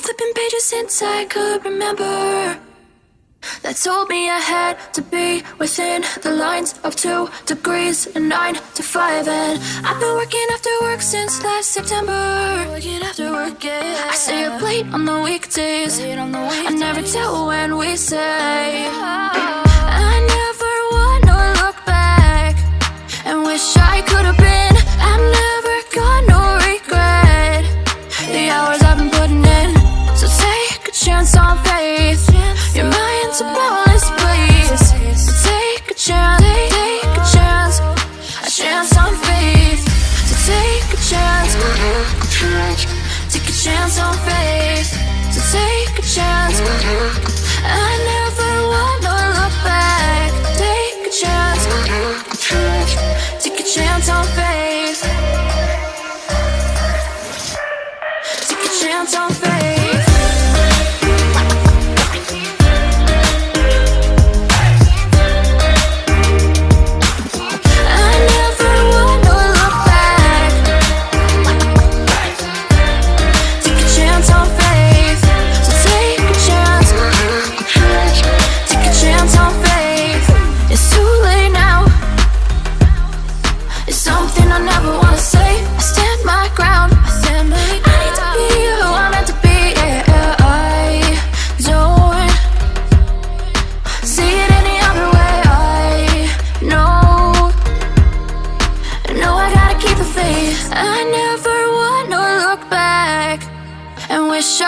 flipping pages since I could remember, that told me I had to be within the lines of 2 degrees and 9 to 5. And I've been working after work since last September. Working after work, yeah. I stay up late on the weekdays. I never tell when we say. I never wanna look back and wish I could have been. I've never got no regret. The hours I've been putting in, so take a chance on faith. Your mind's a boundless place. So take a chance, take a chance, a chance on faith. So take a chance, take a chance on faith. So take a chance. I never wanna look back. Take a chance, take a chance on faith. Take a chance on faith.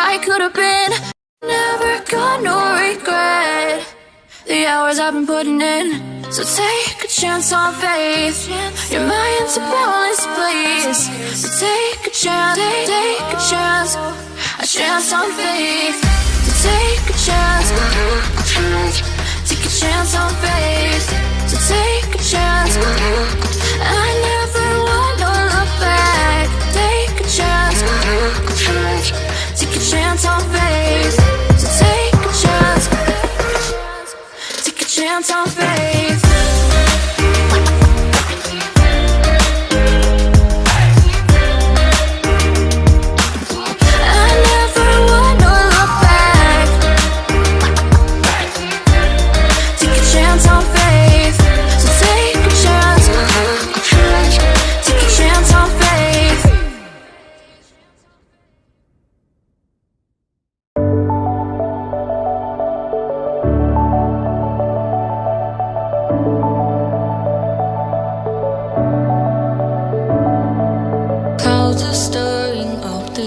I could have been. Never got no regret. The hours I've been putting in, so take a chance on faith. Your mind's a boundless place. So take a chance, take a chance, a chance on faith. So take a chance, take a chance on faith. So take a chance. I never wanna look back. Take a chance. Take a chance on faith. So take a chance. Take a chance on faith. I never wanna look back. Take a chance on faith. So take a chance. Take a chance on faith.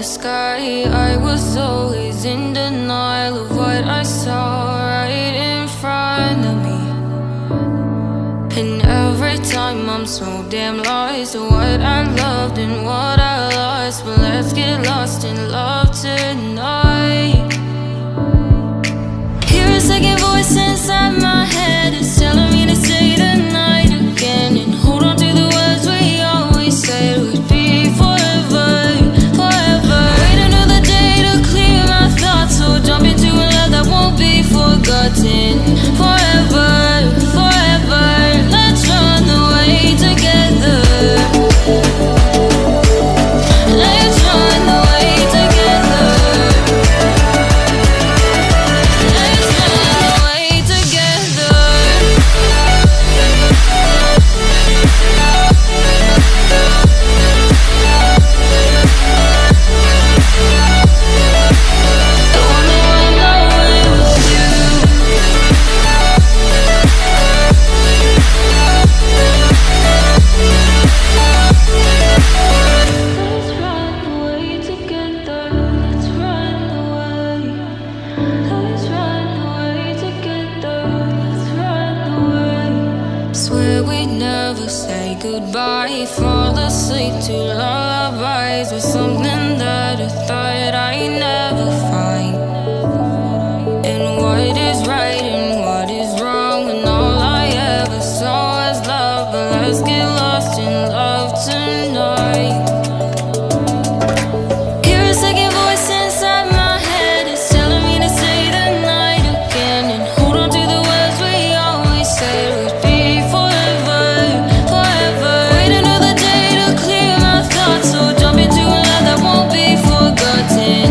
Sky, I was always in denial of what I saw right in front of me. And every time I'm so damn lost to what I loved and what I lost. But let's get lost in love tonight. Hear a second voice inside my head, it's telling me to say the night again. And hold on to the words we always said would be forever. So jump into a love that won't be forgotten. Forever, forever, let's run away together. Let's run away together. Let's run away together. Goodbye, fall asleep to lullabies with something that I thought I'd never find. And what is right and what is wrong, and all I ever saw was love. But let's get lost in love tonight. Hear a second voice inside my head, it's telling me to say the night again. And hold on to the words we always said would be forever. Wait another day to clear my thoughts. So jump into a love that won't be forgotten.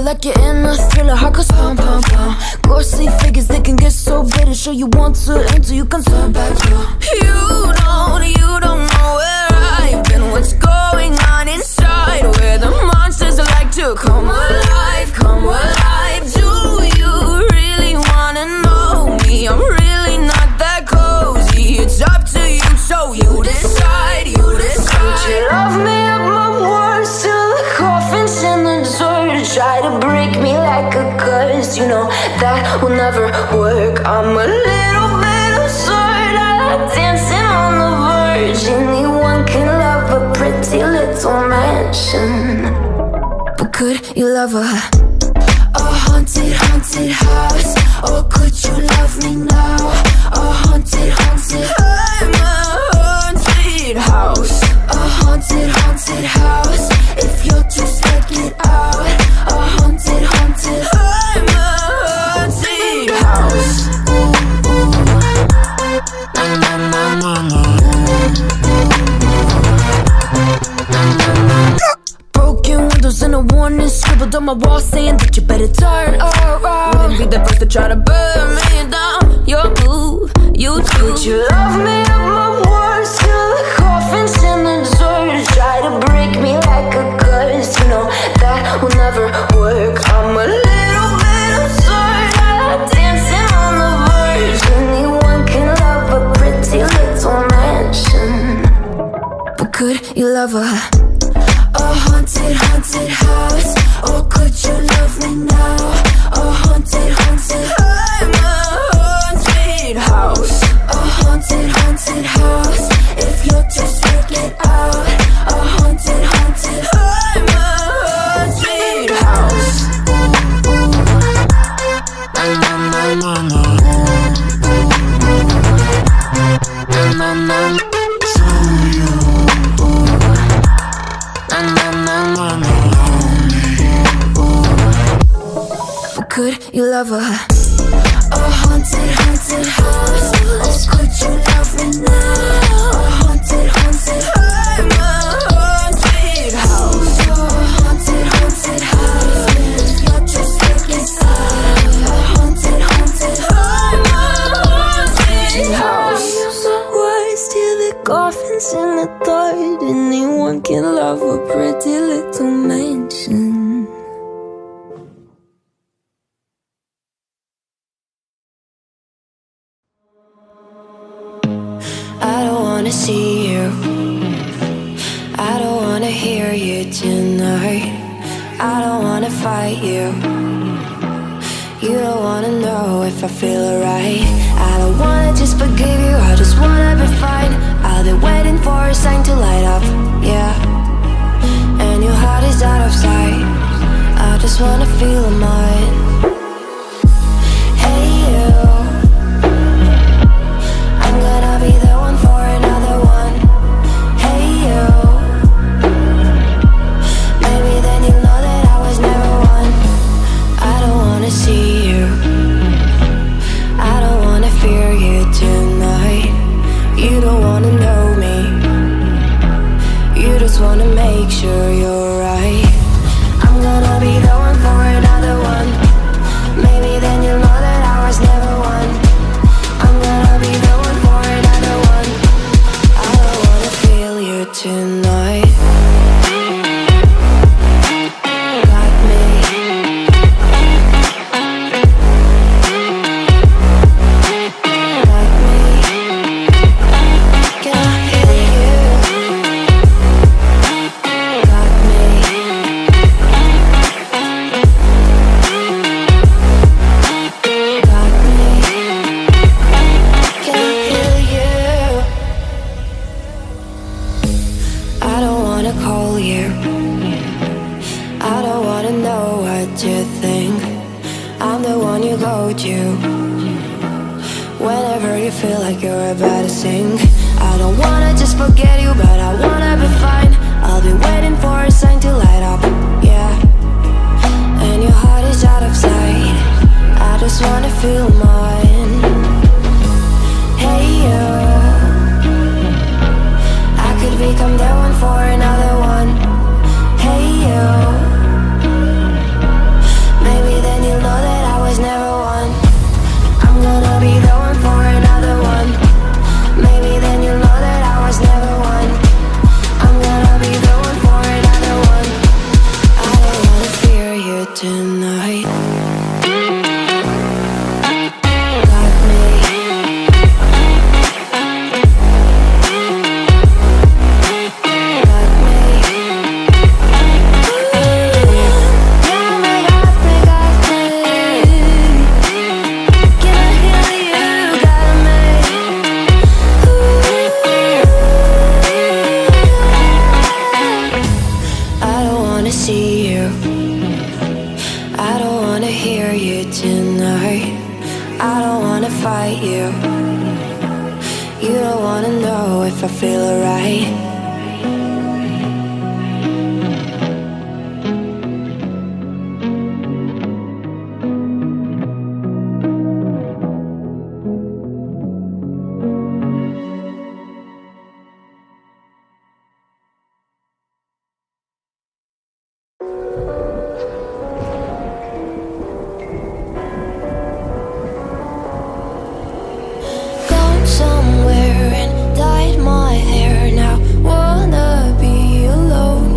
like you're in a thriller. Heart goes pum pum pum. Ghostly figures, they can get so bitter. Sure you want to enter, you can turn back. You don't know where I've been. What's going on inside? Where the monsters like to come alive, come alive. Do you really wanna know me? I'm really not that cozy. It's up to you, so you decide, you decide. Would you love me at my worst till the coffin's in the dirt? Try to break me like a curse, you know that will never work. I'm a little bit absurd, I like dancing on the verge. Anyone can love a pretty little mansion, but could you love a haunted, haunted house? Or could you love me now? A haunted, haunted, I'm a haunted house. A haunted, haunted house. If you're too scared, get out. A haunted, haunted, I'm a haunted house. Broken windows and a warning scribbled on my wall saying that you better turn around. Wouldn't be the first to try to burn me down. Your move, you do. Would you love me at my worst till the coffin's in the dirt? Try to break me like a curse, you know that will never work. I'm a little bit absurd, I like dancing on the verge. Anyone can love a pretty little mansion, but could you love a haunted, haunted house? Or could you love me now? A haunted, haunted, I'm a haunted house. A haunted, haunted house. If you're too scared, get out. A haunted, haunted, I'm a haunted house. Could you love a haunted, haunted house? Or could you love me now? A haunted, haunted, I'm a haunted house. A haunted, haunted house. If you're just getting out. A haunted, haunted, I'm a haunted house. Words till the coffin's in the dirt. Anyone can love a pretty little mansion. I don't wanna see you, I don't wanna hear you tonight. I don't wanna fight you, you don't wanna know if I feel alright. I don't wanna just forgive you, I just wanna be fine. I've been waiting for a sign to light up, yeah. And your heart is out of sight, I just wanna feel mine. Hey you, I'm gonna be the one for another one. Hey you, maybe then you'll know that I was never one. I don't wanna see you, I don't wanna fear you tonight. You don't wanna know me, you just wanna make sure you're right. I'm gonna be the one for another one. Maybe then you'll know that I was never one. I'm gonna be the one for another one. I don't wanna feel you tonight. Got me. Got me. Can I hear you? Got me. Got me. Can I hear you? I don't wanna call you, I don't wanna know what you think. I'm the one you go to whenever you feel like you're about to sink. I don't wanna just forget you, but I wanna be fine. I'll be waiting for a sign to light up, yeah. And your heart is out of sight, I just wanna feel mine. Hey you, I could become the one for another one. Hey you, tonight. I feel alright. Gone somewhere and dyed my hair now. Wanna be alone.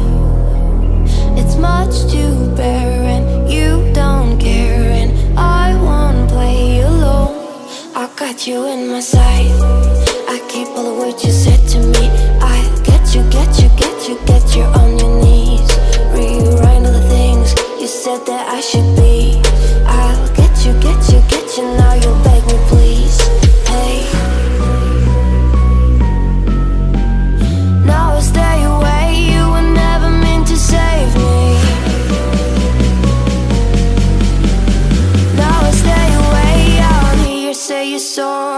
It's much to bear and you don't care, and I won't play alone. I got you in my sight. I keep all the words you said to me. I get you, get you, get you, get you on your knees. Rewrite all the things you said that I should be. I'll get you, get you, get you. Now you'll beg me please. Hey, now I stay away. You were never meant to save me. Now I stay away. I wanna hear you say you're sorry.